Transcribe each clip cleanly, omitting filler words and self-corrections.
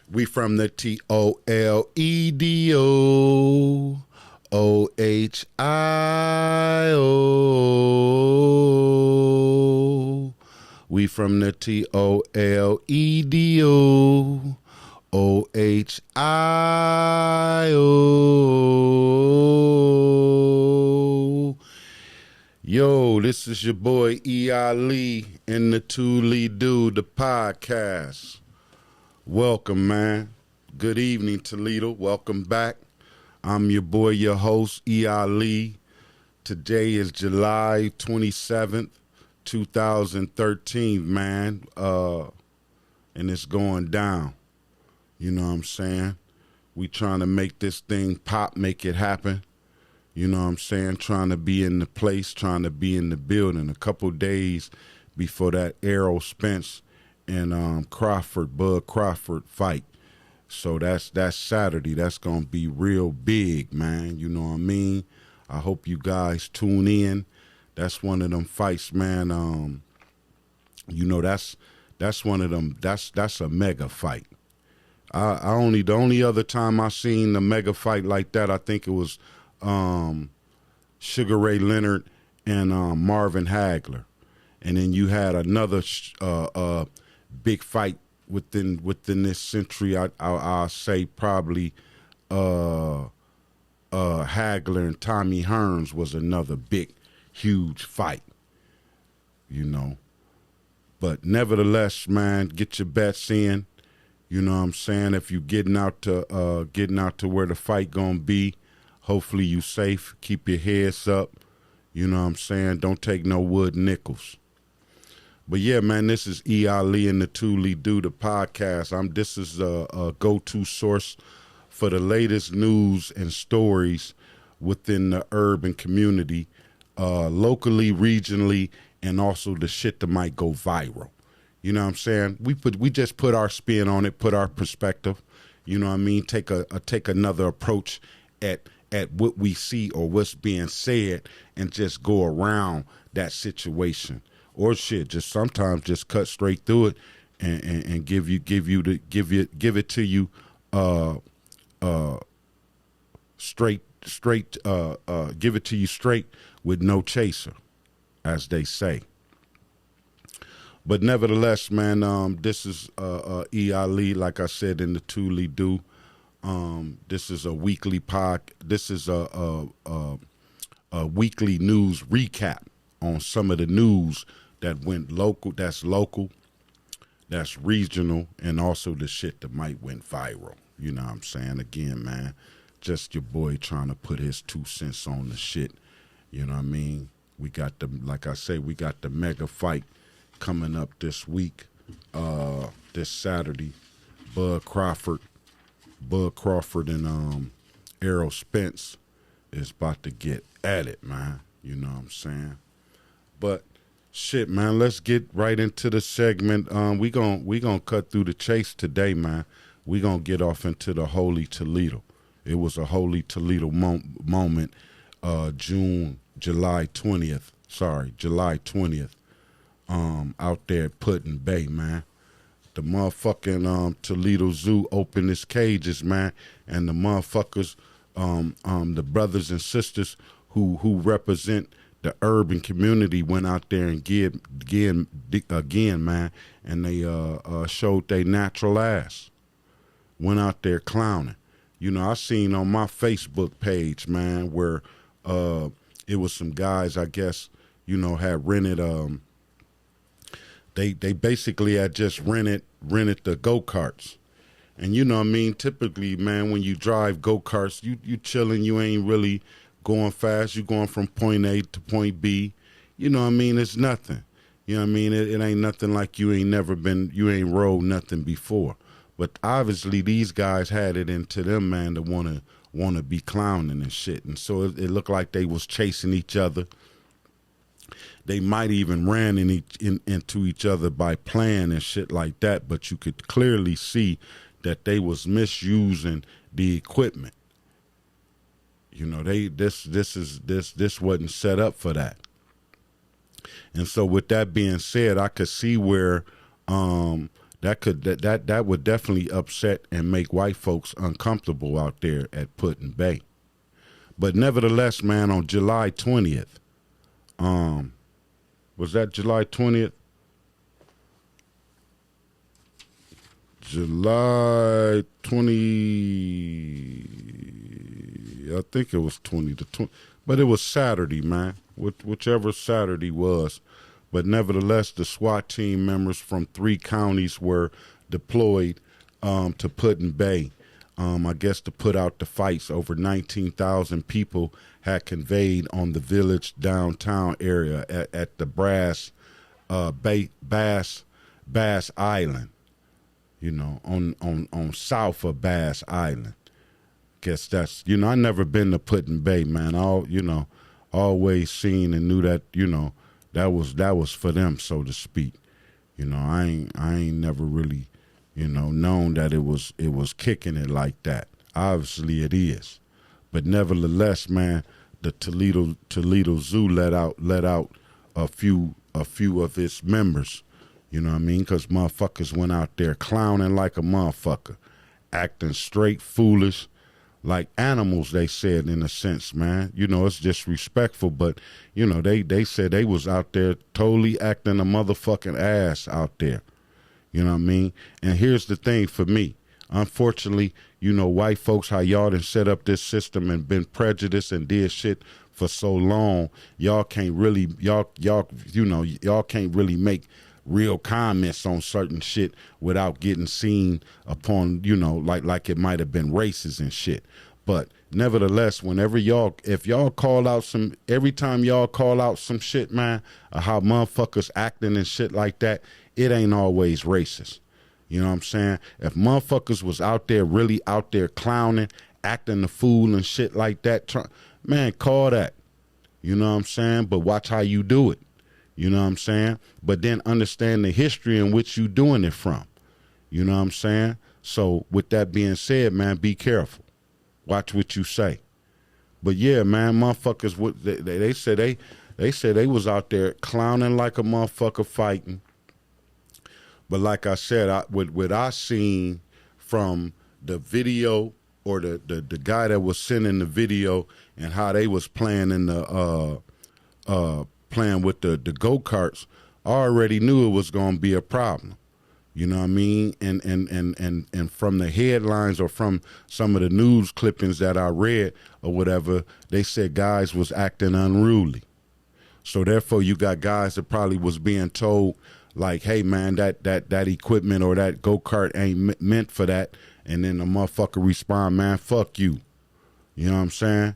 We from the Toledo, Ohio. We from the Toledo, Ohio. Yo, this is your boy E. Ali in the Toledo, the podcast. Welcome, man. Good evening, Toledo. Welcome back. I'm your boy, your host, E. Ali. Today is July 27th, 2013, man. And it's going down. You know what I'm saying? We trying to make this thing pop, make it happen. You know what I'm saying? Trying to be in the place, trying to be in the building. A couple days before that Errol Spence and Bud Crawford fight. So that's Saturday. That's going to be real big, man. You know what I mean? I hope you guys tune in. That's one of them fights, man. You know, that's one of them. That's a mega fight. The only other time I seen a mega fight like that, I think it was Sugar Ray Leonard and Marvin Hagler, and then you had another big fight within this century. I'll say probably Hagler and Tommy Hearns was another big, huge fight. You know, but nevertheless, man, get your bets in. You know what I'm saying? If you getting out to where the fight gonna be. Hopefully you safe. Keep your heads up. You know what I'm saying? Don't take no wood nickels. But yeah, man, this is E. Ali and the Toledo, the podcast. This is a go-to source for the latest news and stories within the urban community, locally, regionally, and also the shit that might go viral. You know what I'm saying? We just put our spin on it, put our perspective. You know what I mean? Take another approach at what we see or what's being said and just go around that situation. Or shit, just sometimes just cut straight through it and give it to you straight give it to you straight with no chaser, as they say. But nevertheless, man, this is E. Ali, like I said, in the Toledo. This is a weekly This is a weekly news recap on some of the news that went local, that's regional, and also the shit that might went viral. You know what I'm saying? Again, man, just your boy trying to put his 2 cents on the shit. You know what I mean? We got like I say, we got the mega fight coming up this week, this Saturday. Bud Crawford and Errol Spence is about to get at it, man. You know what I'm saying? But shit, man, let's get right into the segment. We gonna cut through the chase today, man. We gonna get off into the Holy Toledo. It was a Holy Toledo moment, July 20th. Out there at Puddin' Bay, man. The motherfucking Toledo Zoo opened its cages, man, and the motherfuckers, the brothers and sisters who represent the urban community went out there and again, man, and they showed their natural ass. Went out there clowning. You know, I seen on my Facebook page, man, where it was some guys, I guess, you know, had rented They basically had just rented the go-karts. And you know what I mean? Typically, man, when you drive go-karts, you chilling, you ain't really going fast. You going from point A to point B. You know what I mean? It's nothing. You know what I mean? It ain't nothing like you ain't rode nothing before. But obviously these guys had it into them, man, to wanna be clowning and shit. And so it looked like they was chasing each other. They might even ran into each other by playing and shit like that, but you could clearly see that they was misusing the equipment. You know, this wasn't set up for that. And so with that being said, I could see where That would definitely upset and make white folks uncomfortable out there at Put-in Bay. But nevertheless, man, on July 20th, was that July 20th? July 20, I think it was 20 to 20, but it was Saturday, man, whichever Saturday was. But nevertheless, the SWAT team members from 3 counties were deployed to Put-in Bay, I guess to put out the fights. Over 19,000 people had conveyed on the village downtown area at the Bass Island, you know, on south of Bass Island. Guess that's, you know, I never been to Put-in Bay, man. Always seen and knew that, you know, that was for them, so to speak. You know, I ain't never really, you know, known that it was kicking it like that. Obviously it is. But nevertheless, man, the Toledo Zoo let out a few of its members. You know what I mean? Because motherfuckers went out there clowning like a motherfucker, acting straight foolish, like animals, they said, in a sense, man. You know, it's disrespectful, but, you know, they said they was out there totally acting a motherfucking ass out there. You know what I mean? And here's the thing for me. Unfortunately, you know, white folks, how y'all done set up this system and been prejudiced and did shit for so long, y'all can't really make real comments on certain shit without getting seen upon, you know, like it might have been racist and shit. But nevertheless, every time y'all call out some shit, man, how motherfuckers acting and shit like that, it ain't always racist. You know what I'm saying? If motherfuckers was really out there clowning, acting the fool and shit like that, man, call that. You know what I'm saying? But watch how you do it. You know what I'm saying? But then understand the history in which you doing it from. You know what I'm saying? So with that being said, man, be careful. Watch what you say. But yeah, man, motherfuckers, they said they was out there clowning like a motherfucker fighting. But like I said, what I seen from the video or the guy that was sending the video and how they was playing in the playing with the go-karts, I already knew it was going to be a problem. You know what I mean? And from the headlines or from some of the news clippings that I read or whatever, they said guys was acting unruly. So therefore you got guys that probably was being told like, hey man, that equipment or that go-kart ain't meant for that. And then the motherfucker respond, man, fuck you. You know what I'm saying?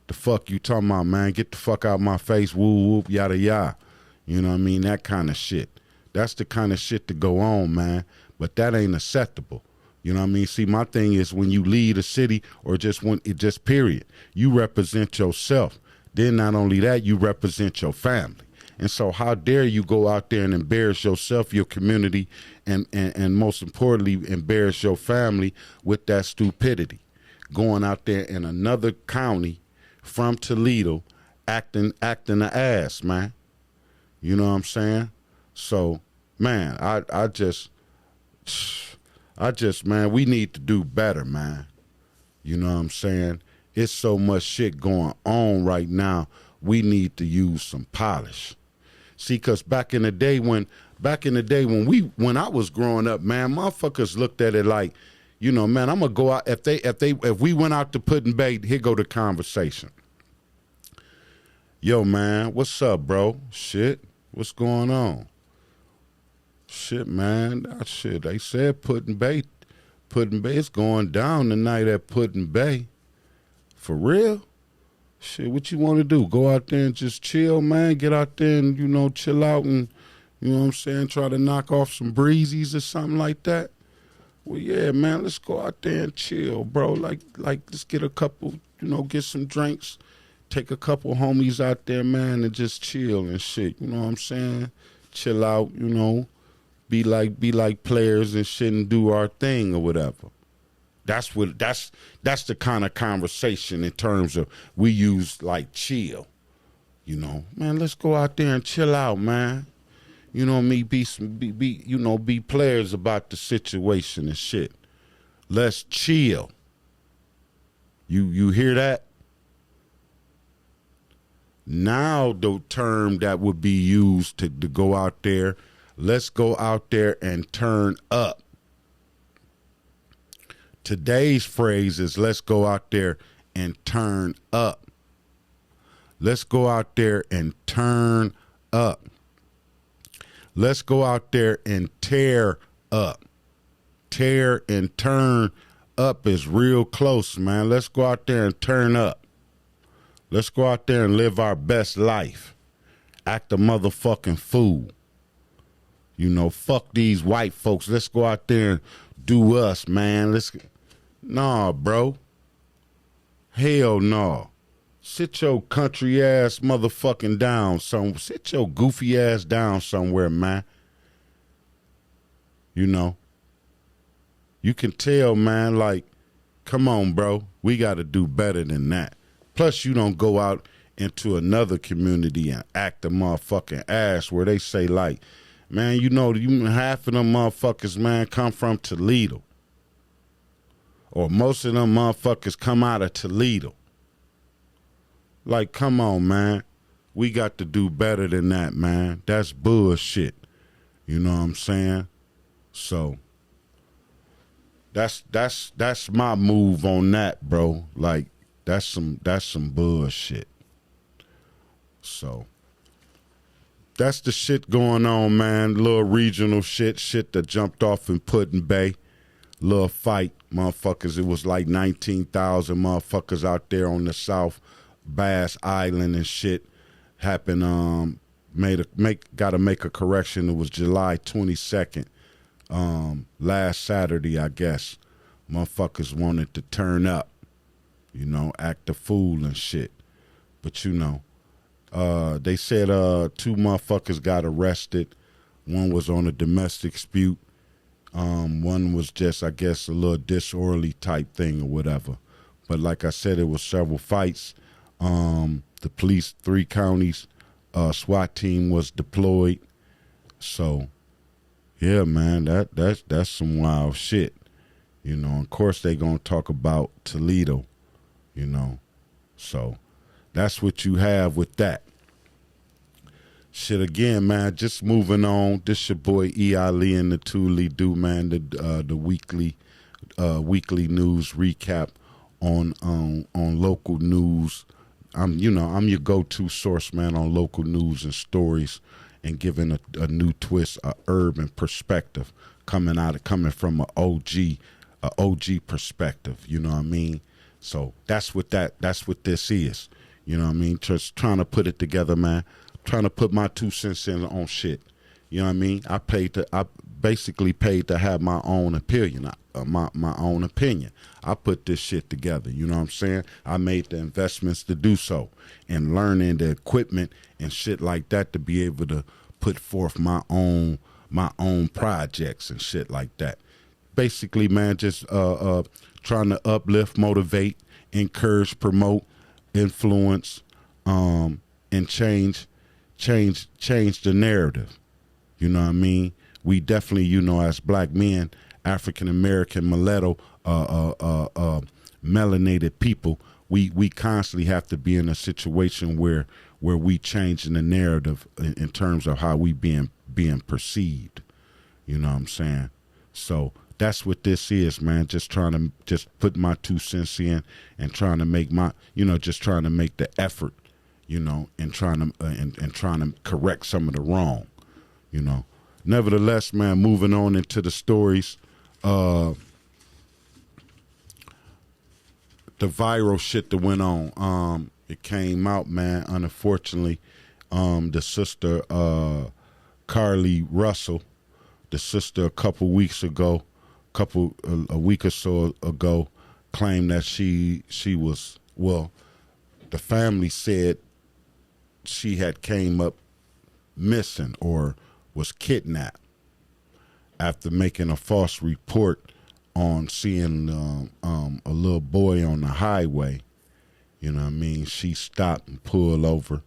The fuck you talking about, man? Get the fuck out my face, woo whoop, yada yada. You know what I mean? That kind of shit. That's the kind of shit to go on, man. But that ain't acceptable. You know what I mean? See, my thing is when you lead a city or just period, you represent yourself. Then not only that, you represent your family. And so how dare you go out there and embarrass yourself, your community, and most importantly, embarrass your family with that stupidity. Going out there in another county from Toledo, acting the ass, man. You know what I'm saying? So, man, I just, man, we need to do better, man. You know what I'm saying? It's so much shit going on right now. We need to use some polish. See, cause back in the day when I was growing up, man, motherfuckers looked at it like, you know, man, I'm gonna go out if we went out to Put-in Bay, here go the conversation. Yo, man, what's up, bro? Shit, what's going on? Shit, man, shit. They said Put-in Bay, it's going down tonight at Put-in Bay. For real? Shit, what you want to do? Go out there and just chill, man? Get out there and, you know, chill out and, you know what I'm saying, try to knock off some breezies or something like that? Well, yeah, man, let's go out there and chill, bro. Like let's get a couple, you know, get some drinks, take a couple homies out there, man, and just chill and shit. You know what I'm saying? Chill out, you know, be like players and shit and do our thing or whatever. That's the kind of conversation in terms of we use like chill. You know, man, let's go out there and chill out, man. you know me, be players about the situation and shit. Let's chill. You hear that? Now the term that would be used to go out there, let's go out there and turn up. Today's phrase is let's go out there and turn up. Let's go out there and turn up. Let's go out there and tear up. Tear and turn up is real close, man. Let's go out there and turn up. Let's go out there and live our best life. Act a motherfucking fool. You know, fuck these white folks. Let's go out there and do us, man. Nah, bro. Hell no. Sit your country ass motherfucking down. Sit your goofy ass down somewhere, man. You know. You can tell, man, like, come on, bro. We got to do better than that. Plus, you don't go out into another community and act a motherfucking ass where they say, like, man, you know, half of them motherfuckers, man, come from Toledo. Or most of them motherfuckers come out of Toledo. Like, come on, man. We got to do better than that, man. That's bullshit. You know what I'm saying? So, that's my move on that, bro. Like, that's some bullshit. So that's the shit going on, man. Little regional shit that jumped off in Puddin' Bay. Little fight, motherfuckers. It was like 19,000 motherfuckers out there on the South Bass Island and shit. Happened. Gotta make a correction. It was July 22nd. Last Saturday, I guess. Motherfuckers wanted to turn up. You know, act a fool and shit. But you know, they said 2 motherfuckers got arrested. One was on a domestic dispute. One was just, I guess, a little disorderly type thing or whatever. But like I said, it was several fights. The police, 3 counties, SWAT team was deployed. So, yeah, man, that's some wild shit. You know, of course they gonna talk about Toledo. You know, so that's what you have with that. Shit again, man, just moving on. This your boy E. Ali and the Thule Do, man, the weekly news recap on local news. I'm your go-to source, man, on local news and stories and giving a new twist, a urban perspective coming from a OG perspective, you know what I mean? So that's what this is. You know what I mean? Just trying to put it together, man. Trying to put my 2 cents in on shit. You know what I mean? I basically paid to have my own opinion. My own opinion. I put this shit together. You know what I'm saying? I made the investments to do so and learning the equipment and shit like that to be able to put forth my own projects and shit like that. Basically, man, just trying to uplift, motivate, encourage, promote, influence, and change the narrative. You know what I mean? We definitely, you know, as black men, African American, mulatto, melanated people, we constantly have to be in a situation where we changing the narrative in terms of how we being perceived. You know what I'm saying? So that's what this is, man. Just trying to put my 2 cents in and trying to make trying to make the effort, you know, and trying to correct some of the wrong, you know. Nevertheless, man, moving on into the stories, the viral shit that went on, it came out, man, unfortunately, the sister, Carly Russell, the sister a week or so ago, claimed that she was, well, the family said she had came up missing or was kidnapped after making a false report on seeing a little boy on the highway. You know what I mean? She stopped and pulled over,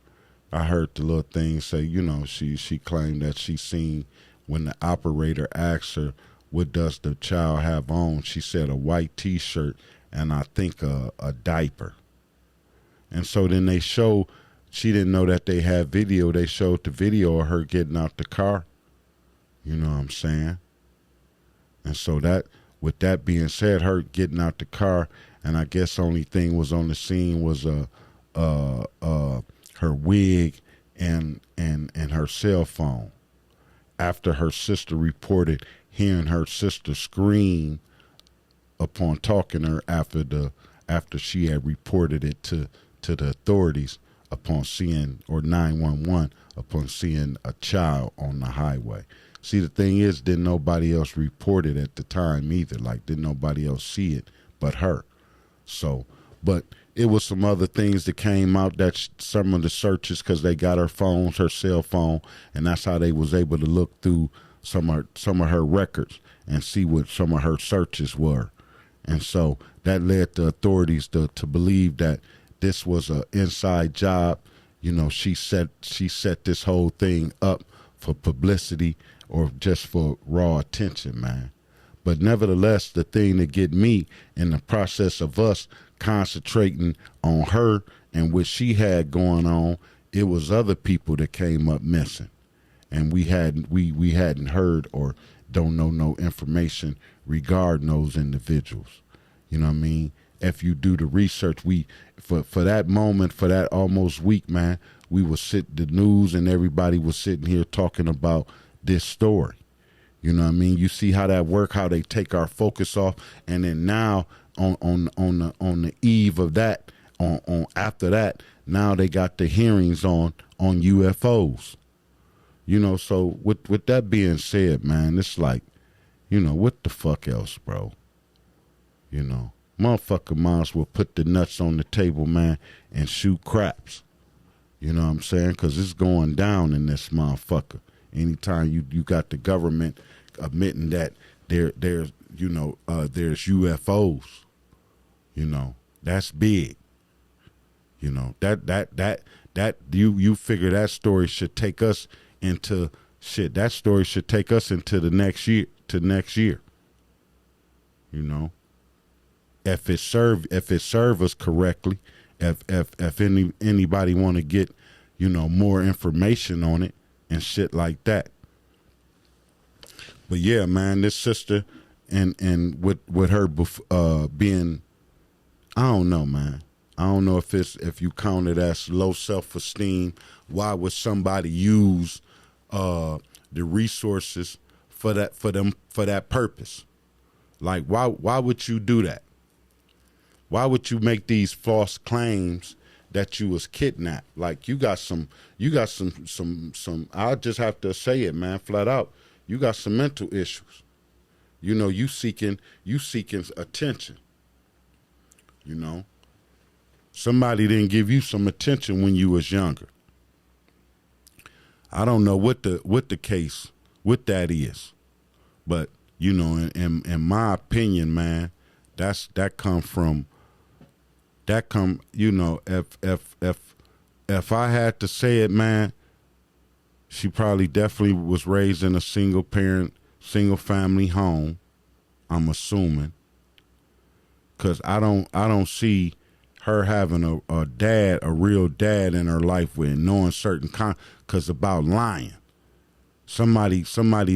I heard the little thing say, you know, she claimed that she seen when the operator asked her, what does the child have on? She said a white T-shirt and I think a diaper. And so then they show, she didn't know that they had video. They showed the video of her getting out the car. You know what I'm saying? And so that, with that being said, her getting out the car, and I guess only thing was on the scene was her wig and her cell phone. After her sister reported hearing her sister scream upon talking to her after she had reported it to the authorities upon seeing, or 911, upon seeing a child on the highway. See, the thing is, didn't nobody else report it at the time either. Like, didn't nobody else see it but her. So, but it was some other things that came out, that some of the searches, because they got her phones, her cell phone, and that's how they was able to look through some of her records and see what some of her searches were. And so that led the authorities to believe that this was an inside job. You know, she set this whole thing up for publicity or just for raw attention, man. But nevertheless, the thing that get me in the process of us concentrating on her and what she had going on, it was other people that came up missing, and we hadn't heard or don't know no information regarding those individuals. You know what I mean? If you do the research, we for that moment, for that almost week, man, we was the news and everybody was sitting here talking about this story. You know what I mean? You see how that work, how they take our focus off, and then now on the eve of that, on after that, now they got the hearings on UFOs. You know, so with that being said, man, it's like, you know, what the fuck else, bro? You know, motherfucker might as well put the nuts on the table, man, and shoot craps. You know what I'm saying? Because it's going down in this motherfucker. Anytime you got the government admitting that there's UFOs, you know, that's big. You know, that you figure that story should take us into shit. That story should take us into the next year, You know, if it serve us correctly, if anybody want to get, you know, more information on it and shit like that. But yeah, man, this sister and with her being, I don't know, man. I don't know if you count it as low self-esteem. Why would somebody use the resources for that purpose? Like, why would you do that? Why would you make these false claims that you was kidnapped? Like, you got some. I'll just have to say it, man, flat out. You got some mental issues. You know, you seeking attention. You know, somebody didn't give you some attention when you was younger. I don't know what the case with that is, but you know, in my opinion, man, that come. You know, if I had to say it, man, she probably definitely was raised in a single family home. I'm assuming, because I don't see her having a real dad in her life with knowing certain because about lying. Somebody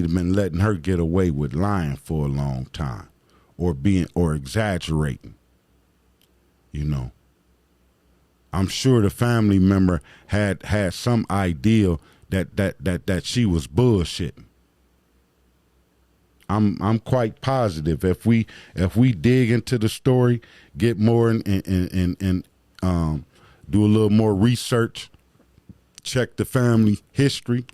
been letting her get away with lying for a long time, or exaggerating. You know, I'm sure the family member had some idea that she was bullshitting. I'm quite positive if we dig into the story, get more and do a little more research, check the family history,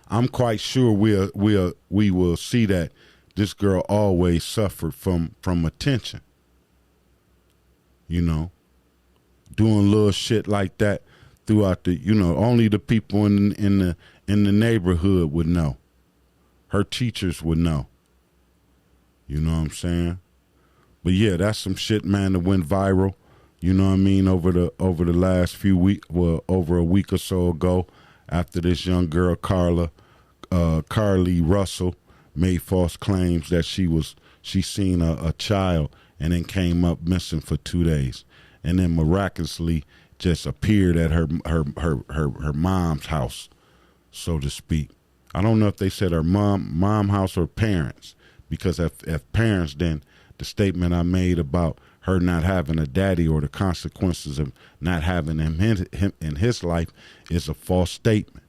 I'm quite sure we will see that this girl always suffered from attention. You know, doing little shit like that throughout the, you know, only the people in the neighborhood would know. Her teachers would know. You know what I'm saying? But yeah, that's some shit, man, that went viral. You know what I mean? Over the last few weeks, well, over a week or so ago, after this young girl Carly Russell made false claims that she seen a child and then came up missing for 2 days, and then miraculously just appeared at her mom's house, so to speak. I don't know if they said her mom house or parents, because if parents, then the statement I made about her not having a daddy or the consequences of not having him in his life is a false statement.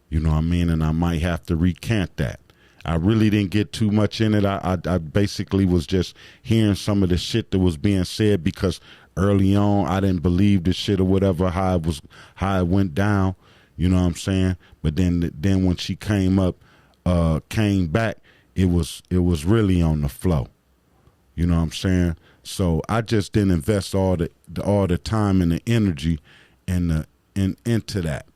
You know what I mean? And I might have to recant that. I really didn't get too much in it. I basically was just hearing some of the shit that was being said, because early on I didn't believe the shit or whatever, how it went down. You know what I'm saying? But then when she came back, it was really on the flow. You know what I'm saying? So I just didn't invest all the time and the energy into that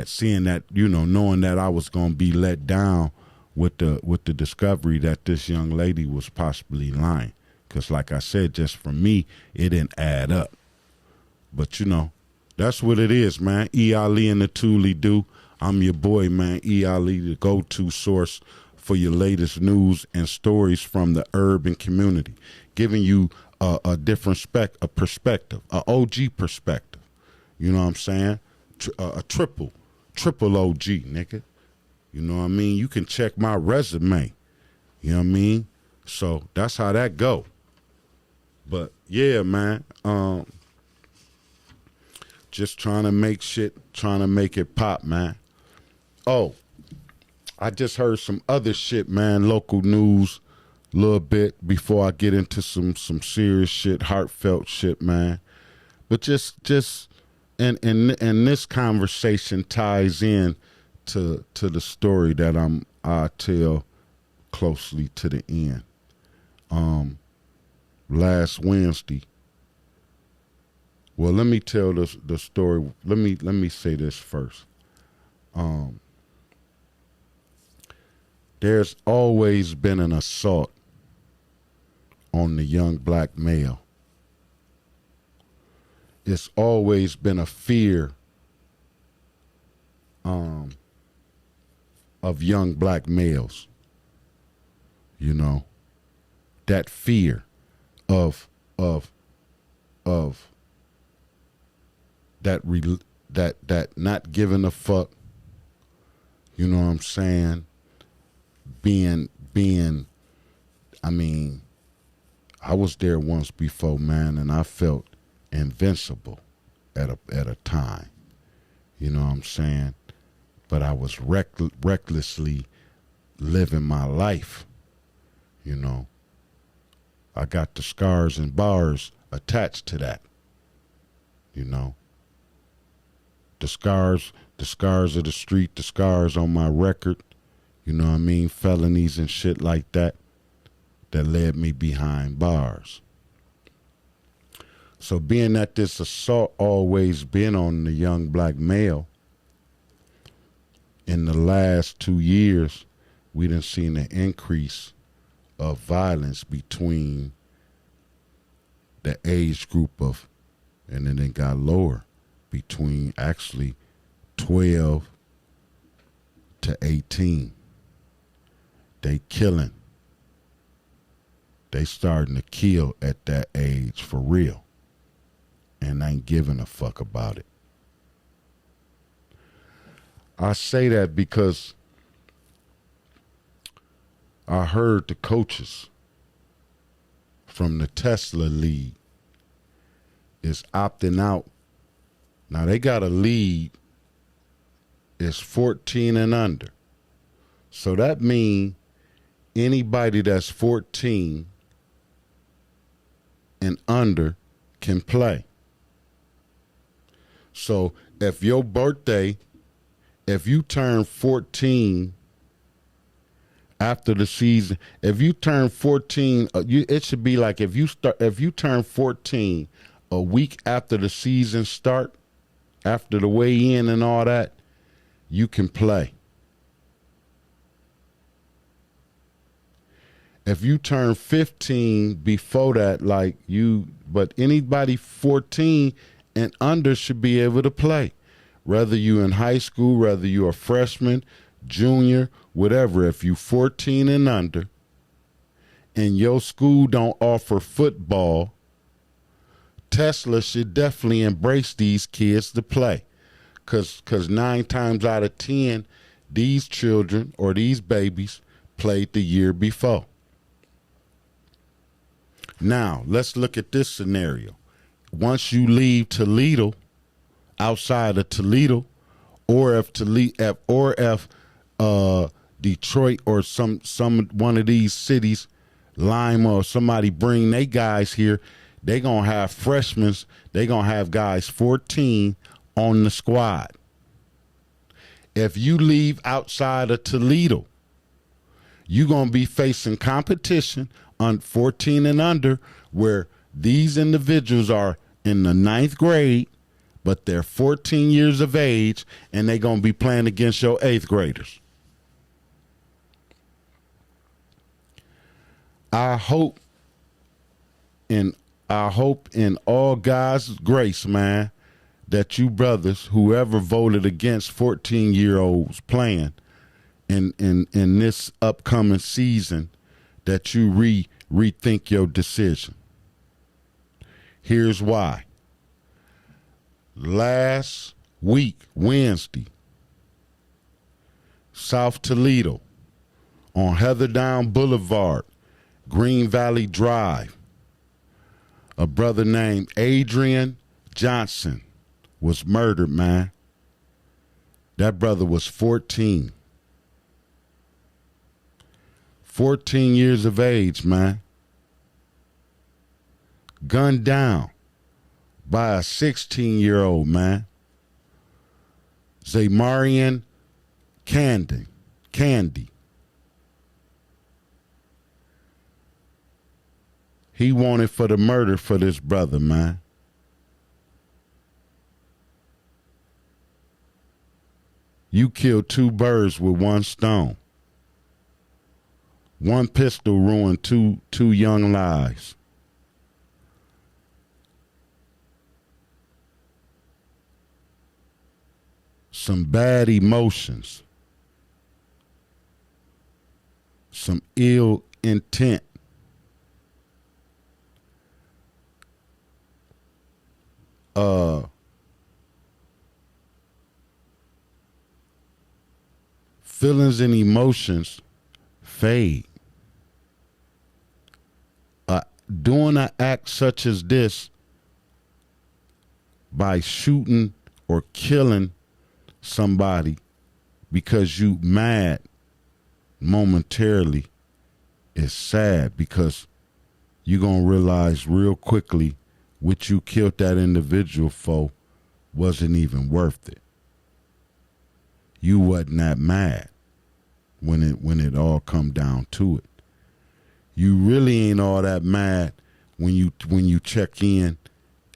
seeing that, you know, knowing that I was going to be let down with the discovery that this young lady was possibly lying. Because like I said, just for me, it didn't add up. But, you know, that's what it is, man. E. Ali and the Thule Do. I'm your boy, man. E. Ali, the go-to source for your latest news and stories from the urban community, giving you a different perspective, a OG perspective. You know what I'm saying? A triple OG, nigga. You know what I mean? You can check my resume. You know what I mean? So that's how that go. But yeah, man. Just trying to make it pop, man. Oh, I just heard some other shit, man. Local news, a little bit before I get into some serious shit, heartfelt shit, man. But just and this conversation ties in to the story that I tell closely to the end. Last Wednesday. Well, let me tell the story. Let me say this first. There's always been an assault on the young black male. It's always been a fear of young black males. You know, that fear of that not giving a fuck. You know what I'm saying? Being I mean, I was there once before, man, and I felt invincible at a time. You know what I'm saying? But I was recklessly living my life. You know, I got the scars and bars attached to that. You know, the scars of the street, the scars on my record. You know what I mean? Felonies and shit like that led me behind bars. So being that this assault always been on the young black male, in the last 2 years, we done seen an increase of violence between the age group of, and then it got lower, between actually 12 to 18. They killing. They starting to kill at that age for real. And ain't giving a fuck about it. I say that because I heard the coaches from the Tesla League is opting out. Now they got a league. It's 14 and under. So that means anybody that's 14 and under can play. So if your birthday, if you turn 14 after the season, if you turn 14, it should be like if you turn 14 a week after the season start, after the weigh in and all that, you can play. If you turn 15 before that, but anybody 14 and under should be able to play. Whether you in high school, whether you're a freshman, junior, whatever. If you 14 and under and your school don't offer football, Tesla should definitely embrace these kids to play. Cause 9 times out of 10, these children or these babies played the year before. Now, let's look at this scenario. Once you leave Toledo, outside of Toledo, or if Detroit or some one of these cities, Lima or somebody bring they guys here, they gonna have freshmen. They gonna have guys 14 on the squad. If you leave outside of Toledo, you gonna be facing competition on 14 and under, where these individuals are in the 9th grade, but they're 14 years of age, and they're going to be playing against your 8th graders. I hope in all God's grace, man, that you brothers, whoever voted against 14-year-olds playing in this upcoming season, that you rethink your decision. Here's why. Last week, Wednesday, South Toledo, on Heatherdown Boulevard, Green Valley Drive, a brother named Adrian Johnson was murdered, man. That brother was 14. 14 years of age, man. Gunned down by a 16-year-old, man. Zamarian Candy. He wanted for the murder for this brother, man. You killed 2 birds with 1 stone. 1 pistol ruined two young lives. Some bad emotions. Some ill intent. Feelings and emotions fade. Doing an act such as this by shooting or killing somebody because you mad momentarily is sad, because you're going to realize real quickly what you killed that individual for wasn't even worth it. You wasn't that mad when it all come down to it. You really ain't all that mad when you check in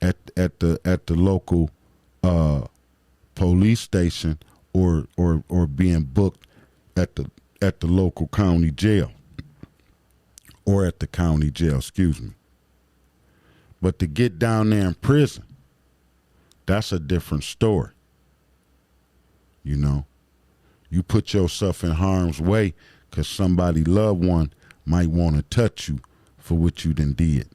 at the local police station or being booked at the local county jail, or at the county jail, excuse me. But to get down there in prison, that's a different story. You know, you put yourself in harm's way because somebody loved one might want to touch you for what you done did.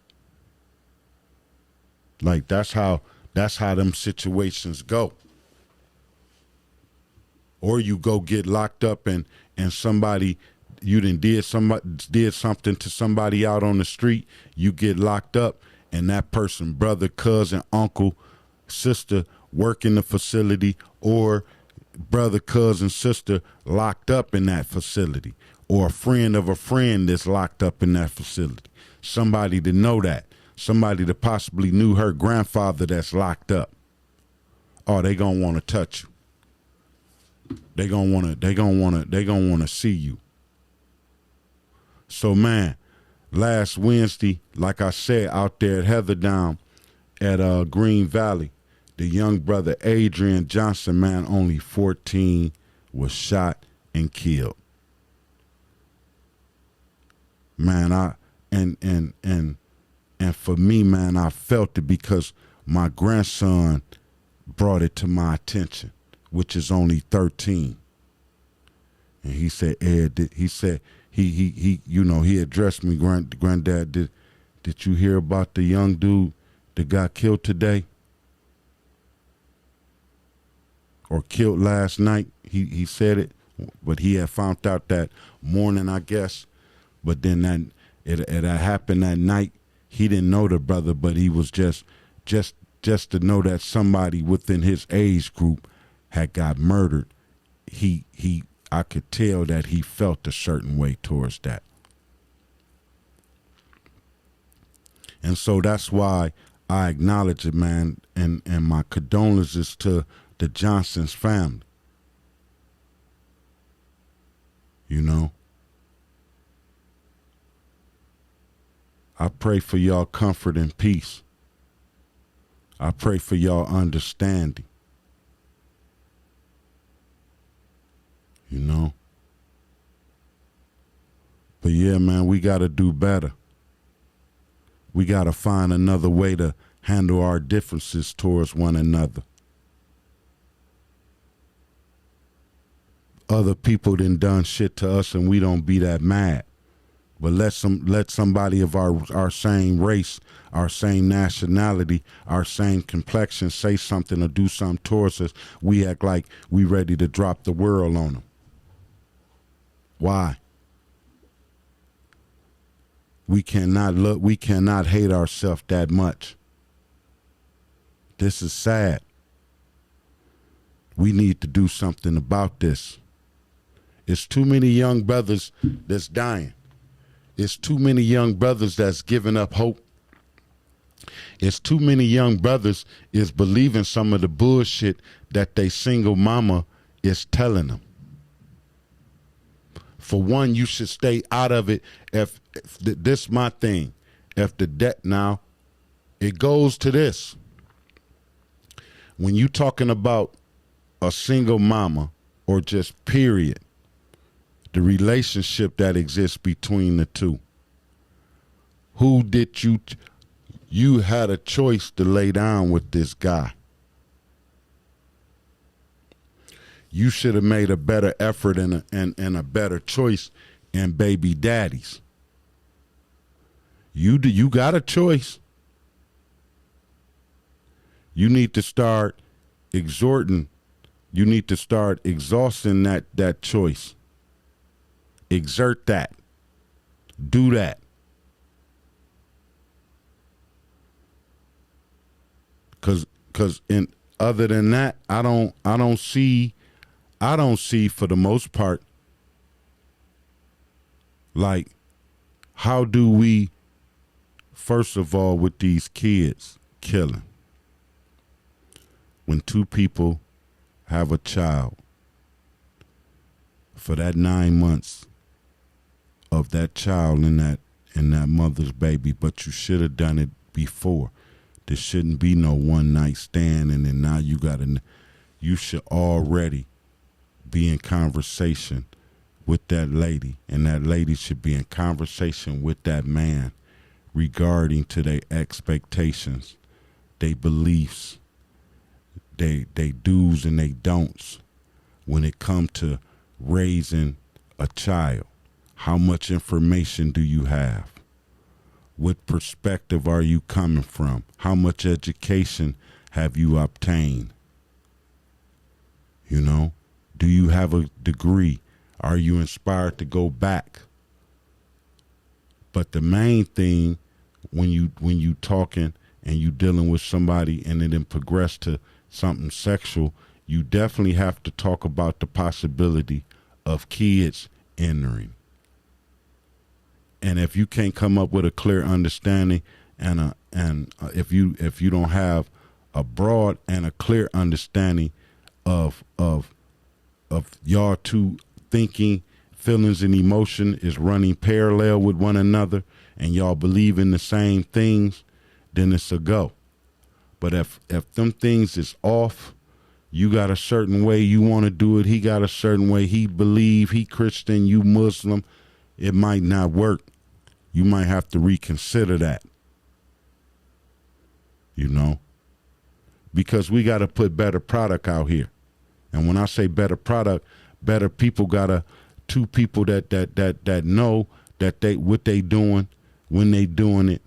Like that's how them situations go. Or you go get locked up and somebody you done did something to somebody out on the street, you get locked up, and that person, brother, cousin, uncle, sister, work in the facility, or brother, cousin, sister locked up in that facility, or a friend of a friend that's locked up in that facility. Somebody to know that. Somebody that possibly knew her grandfather that's locked up. Oh, they gonna want to touch you. They gonna wanna see you. So man, last Wednesday, like I said, out there at Heatherdown at Green Valley, the young brother Adrian Johnson, man, only 14, was shot and killed. man, and for me, man, I felt it because my grandson brought it to my attention, which is only 13. And he said, Ed, he said, he addressed me, Granddad, did you hear about the young dude that got killed today? Or killed last night? He said it, but he had found out that morning, I guess. But then it happened that night. He didn't know the brother, but he was just to know that somebody within his age group had got murdered. I could tell that he felt a certain way towards that. And so that's why I acknowledge it, man, and my condolences to the Johnson's family. You know? I pray for y'all comfort and peace. I pray for y'all understanding. You know? But yeah, man, we got to do better. We got to find another way to handle our differences towards one another. Other people done shit to us and we don't be that mad. But let somebody of our same race, our same nationality, our same complexion say something or do something towards us. We act like we ready to drop the world on them. Why? We cannot hate ourselves that much. This is sad. We need to do something about this. It's too many young brothers that's dying. It's too many young brothers that's giving up hope. It's too many young brothers is believing some of the bullshit that they single mama is telling them. For one, you should stay out of it. If this my thing, if the debt now, it goes to this. When you talking about a single mama or just period, the relationship that exists between the two. Who did you had a choice to lay down with this guy. You should have made a better effort and a better choice in baby daddies. You got a choice. You need to start exhorting. You need to start exhausting that choice. Exert that. Do that. Cause in other than that, I don't see for the most part, like, how do we, first of all, with these kids killing, when two people have a child, for that 9 months of that child in that mother's baby, but you should have done it before. There shouldn't be no one night stand, and then now you should already be in conversation with that lady, and that lady should be in conversation with that man regarding to their expectations, their beliefs, they do's and they don'ts when it comes to raising a child. How much information do you have? What perspective are you coming from? How much education have you obtained? You know, do you have a degree? Are you inspired to go back? But the main thing when you talking and you dealing with somebody and it then progress to something sexual, you definitely have to talk about the possibility of kids entering. And if you can't come up with a clear understanding and if you don't have a broad and a clear understanding of y'all two thinking, feelings, and emotion is running parallel with one another, and y'all believe in the same things, then it's a go. But if them things is off, you got a certain way you want to do it, he got a certain way he believe, he Christian, you Muslim, it might not work. you might have to reconsider that, you know, because we got to put better product out here. And when I say better product, better people two people that know that what they doing when they doing it,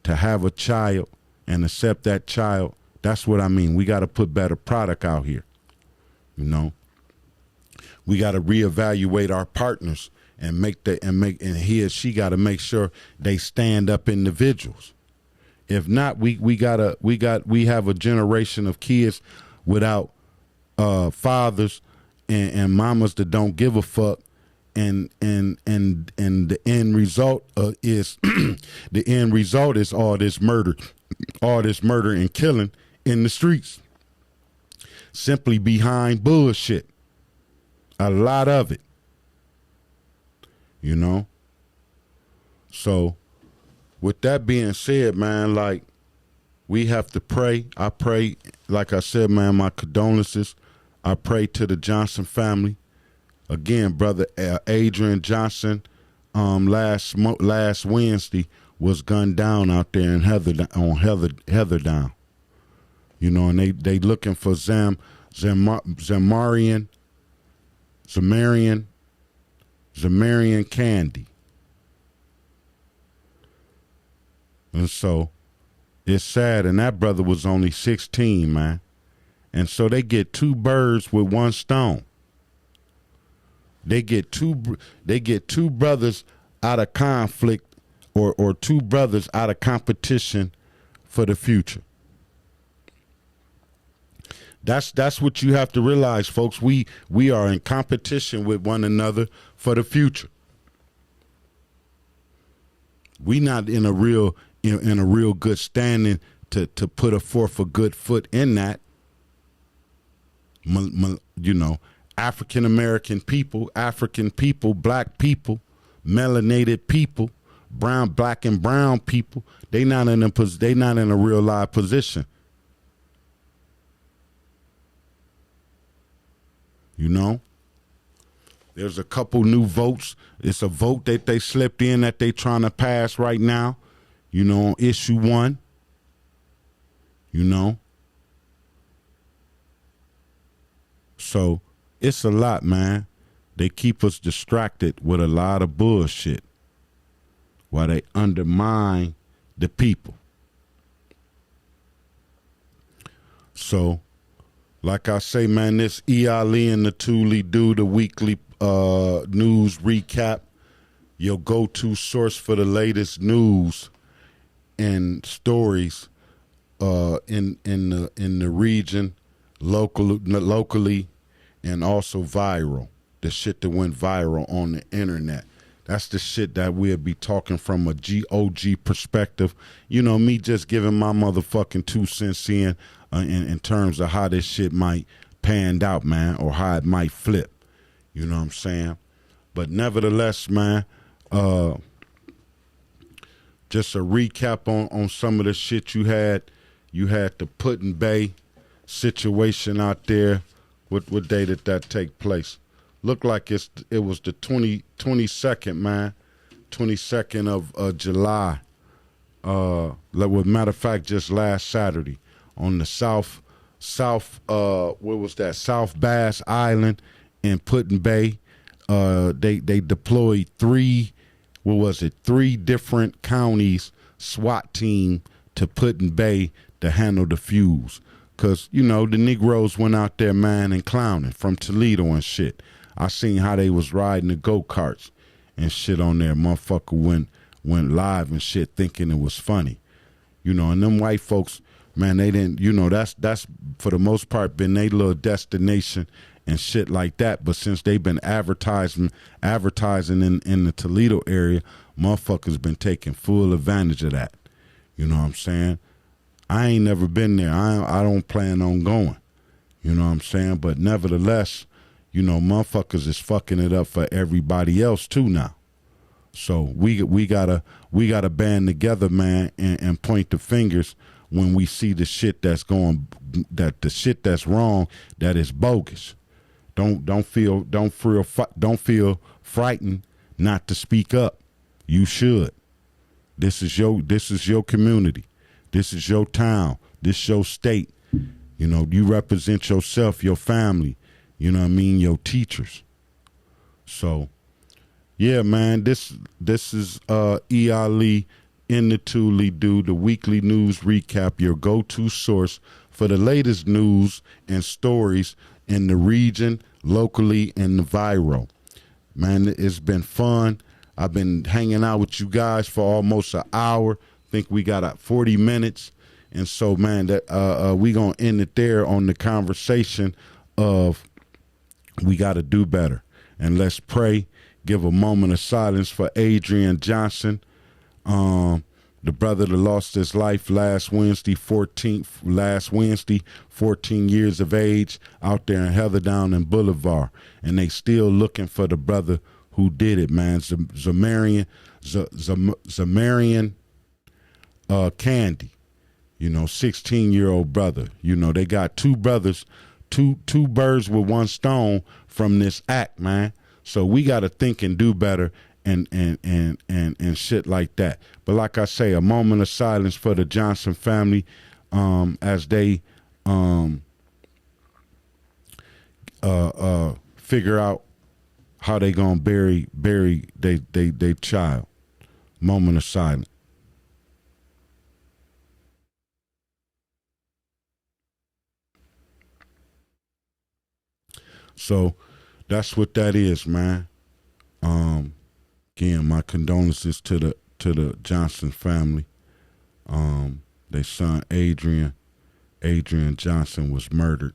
to have a child and accept that child. That's what I mean. We got to put better product out here. You know, we got to reevaluate our partners and he or she got to make sure they stand up individuals. If not, we have a generation of kids without fathers and mamas that don't give a fuck, and the end result is the end result is all this murder and killing in the streets, simply behind bullshit. A lot of it, you know. So with that being said, man, like, we have to pray. I pray, like I said, man, my condolences. I pray to the Johnson family. Again, brother Adrian Johnson, last Wednesday was gunned down out there in Heatherdown. You know, and they looking for Zamarian Candy. And so it's sad, and that brother was only 16, man. And so they get two birds with one stone. They get two brothers out of conflict, or two brothers out of competition for the future. That's what you have to realize, folks. We are in competition with one another for the future. We not in a real good standing to put forth a good foot in that. You know, African American people, black people, melanated people, black and brown people. They not in a real live position. You know, there's a couple new votes. It's a vote that they slipped in that they trying to pass right now. You know, on issue 1. You know. So it's a lot, man. They keep us distracted with a lot of bullshit while they undermine the people. So, like I say, man, this E.Ali and the Thule do the weekly news recap, your go-to source for the latest news and stories in the region, locally, and also viral. The shit that went viral on the internet. That's the shit that we'll be talking from a GOG perspective. You know, me just giving my motherfucking 2 cents in terms of how this shit might panned out, man, or how it might flip. You know what I'm saying? But nevertheless, man, just a recap on some of the shit you had. You had the Put-in-Bay situation out there. What day did that take place? Looked like it was the 22nd, man. 22nd of July. With matter of fact, just last Saturday on the south where was that? South Bass Island in Put-in-Bay. They deployed 3 different counties SWAT team to Put-in-Bay to handle the fuse. Because, you know, the Negroes went out there, man, and clowning from Toledo and shit. I seen how they was riding the go-karts and shit on there. Motherfucker went live and shit thinking it was funny. You know, and them white folks, man, they didn't, you know, that's for the most part been their little destination and shit like that. But since they've been advertising in the Toledo area, motherfuckers been taking full advantage of that. You know what I'm saying? I ain't never been there. I don't plan on going. You know what I'm saying? But nevertheless, you know, motherfuckers is fucking it up for everybody else too now. So we gotta band together, man, and point the fingers when we see the shit that's the shit that's wrong, that is bogus. Don't feel frightened not to speak up. You should. This is your community. This is your town. This is your state. You know, you represent yourself, your family, you know what I mean, your teachers. So yeah, man, this is E. Ali in the Toledo, the weekly news recap, your go-to source for the latest news and stories in the region, locally, and the viral. Man, it's been fun. I've been hanging out with you guys for almost an hour. Think we got 40 minutes. And so, man, that we gonna end it there on the conversation of we got to do better. And let's pray. Give a moment of silence for Adrian Johnson, the brother that lost his life last Wednesday, 14 years of age, out there in Heatherdown and Boulevard. And they still looking for the brother who did it, man. Zamarian Candy. You know, 16-year-old brother. You know, they got two brothers, two birds with one stone from this act, man. So we got to think and do better and shit like that. But like I say, a moment of silence for the Johnson family as they figure out how they gonna bury they child. Moment of silence. So that's what that is, man. Again, my condolences to the Johnson family. Their son Adrian Johnson was murdered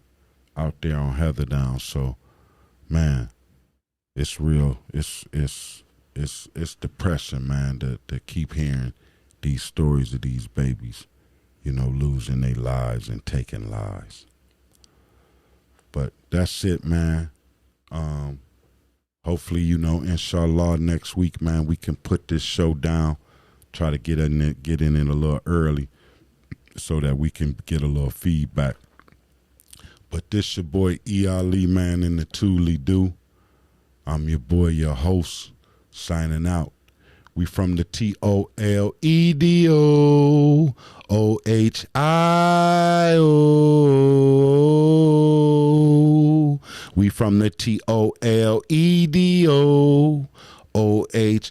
out there on Heatherdown. So, man, it's real. It's depressing, man, to keep hearing these stories of these babies, you know, losing their lives and taking lives. But that's it, man. Hopefully, you know, inshallah, next week, man, we can put this show down. Try to get in it a little early so that we can get a little feedback. But this your boy E. Ali, man, in the Toledo. I'm your boy, your host, signing out. We from the Toledo, Ohio. We from the Toledo, Ohio.